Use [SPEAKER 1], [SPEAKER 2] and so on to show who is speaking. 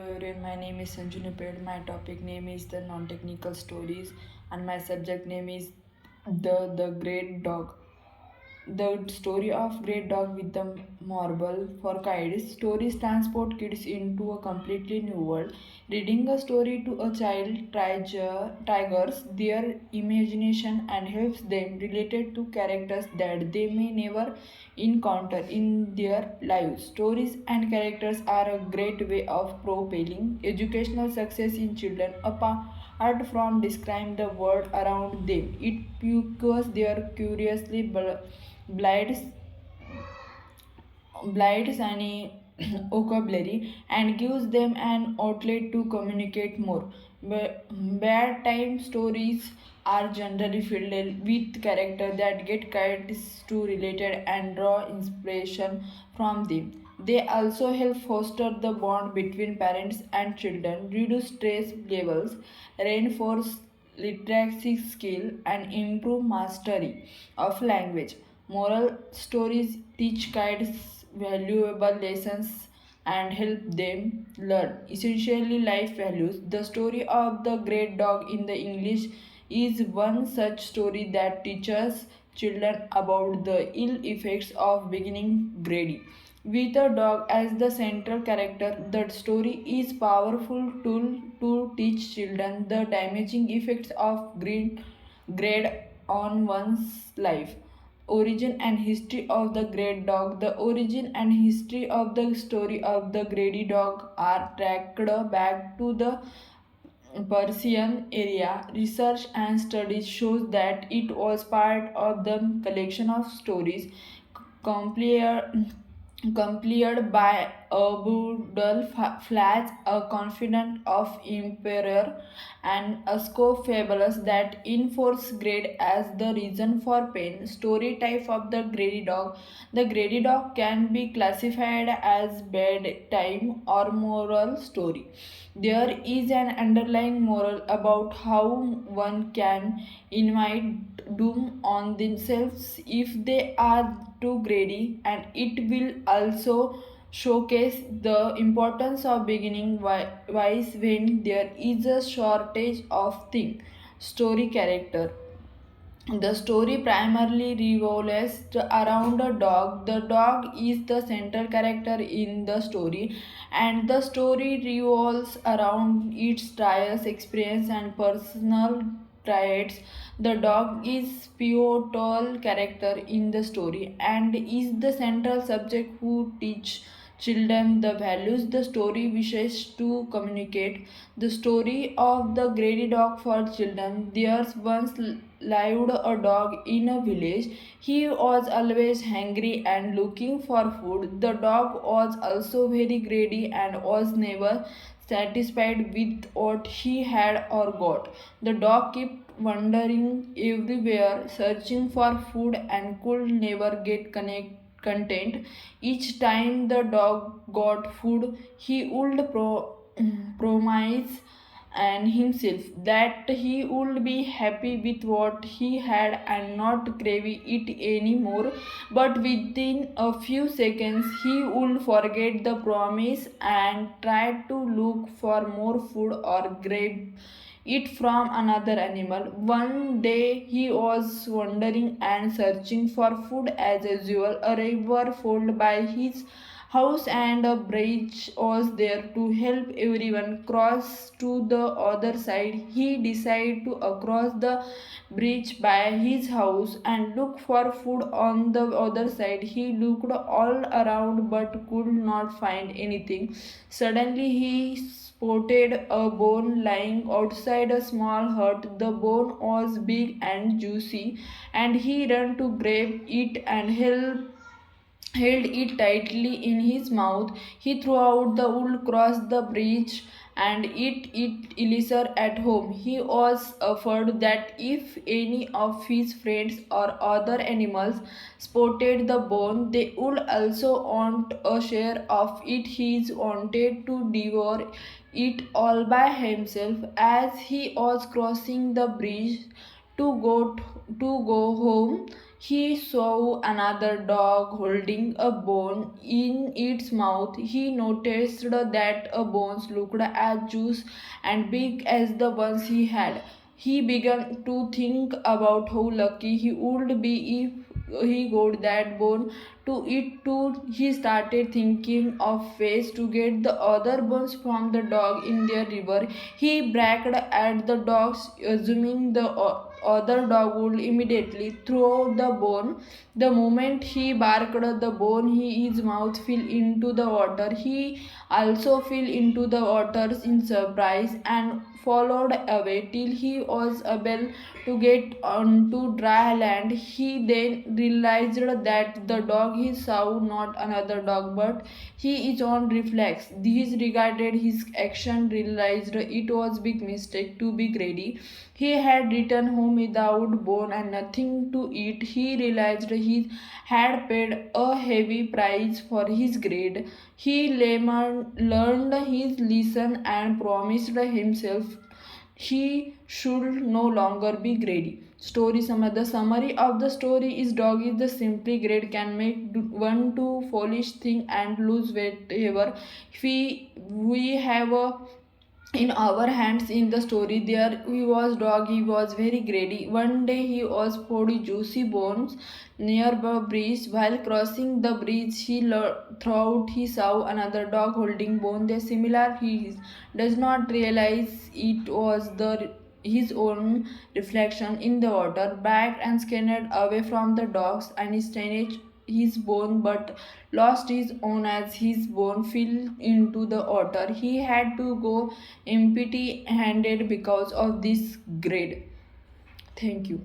[SPEAKER 1] everyone, my name is Sanju Niped. My topic name is the non-technical stories, and my subject name is the Great Dog. The story of Great Dog with the Marble for Kids. Stories transport kids into a completely new world. Reading a story to a child triggers their imagination and helps them relate to characters that they may never encounter in their lives. Stories and characters are a great way of propelling educational success in children apart from describing the world around them. It piques their curiously blights blights any vocabulary and gives them an outlet to communicate more. Bad time stories are generally filled with characters that get kids to related and draw inspiration from them. They also help foster the bond between parents and children, reduce stress levels, reinforce literacy skill, and improve mastery of language. Moral stories teach kids valuable lessons and help them learn essentially life values. The story of the great dog in the English is one such story that teaches children about the ill effects of beginning greedy. With a dog as the central character, the story is powerful tool to teach children the damaging effects of greed on one's life. Origin and history of the great dog. The origin and history of the story of the greedy dog are tracked back to the Persian area. Research and studies shows that it was part of the collection of stories compiled completed by Abdul Flats, a confidant of Emperor, and Asco Fabulous that enforce grade as the reason for pain. Story type of the greedy dog. The greedy dog can be classified as bedtime or moral story. There is an underlying moral about how one can invite doom on themselves if they are too greedy, and it will also showcase the importance of beginning wise when there is a shortage of things. Story character. The story primarily revolves around a dog. The dog is the central character in the story, and the story revolves around its trials, experience, and personal traits. The dog is pivotal character in the story and is the central subject who teach children the values the story wishes to communicate. The story of the greedy dog for children. There once lived a dog in a village. He was always hungry and looking for food. The dog was also very greedy and was never satisfied with what he had or got. The dog kept wandering everywhere, searching for food and could never get content. Each time the dog got food, he would promise and himself that he would be happy with what he had and not crave it anymore. But within a few seconds, he would forget the promise and try to look for more food or grab it from another animal. One day he was wandering and searching for food as usual. A river flowed by his house and a bridge was there to help everyone cross to the other side. He decided to cross the bridge by his house and look for food on the other side. He looked all around but could not find anything. Suddenly he spotted a bone lying outside a small hut. The bone was big and juicy, and he ran to grab it and held it tightly in his mouth. He threw out the wool, crossed the bridge, and it Eliezer at home. He was afraid that if any of his friends or other animals spotted the bone, they would also want a share of it. He wanted to devour it all by himself. As he was crossing the bridge to go to go home, He saw another dog holding a bone in its mouth. He noticed that a bones looked as juice and big as the ones he had. He began to think about how lucky he would be if he got that bone to eat too. He started thinking of ways to get the other bones from the dog in their river. He barked at the dogs, assuming the other dog would immediately throw the bone. The moment he barked the bone, his mouth fell into the water. He also fell into the waters in surprise and followed away till he was able to get onto dry land. He then realized that the dog he saw not another dog but his own reflex. This regarded his action, realized it was big mistake to be greedy. He had returned home without bone and nothing to eat. He realized he had paid a heavy price for his greed. He learned his lesson and promised himself he should no longer be greedy. Story summary. The summary of the story is dog is the simply great can make one do foolish thing and lose whatever we have a in our hands. In the story there he was dog, he was very greedy. One day he was pouring juicy bones near the bridge. While crossing the bridge thought he saw another dog holding bone they similar. He does not realize it was the his own reflection in the water, backed and scanned away from the dogs and snatched his bone but lost his own as his bone fell into the water. He had to go empty handed because of this grade. Thank you.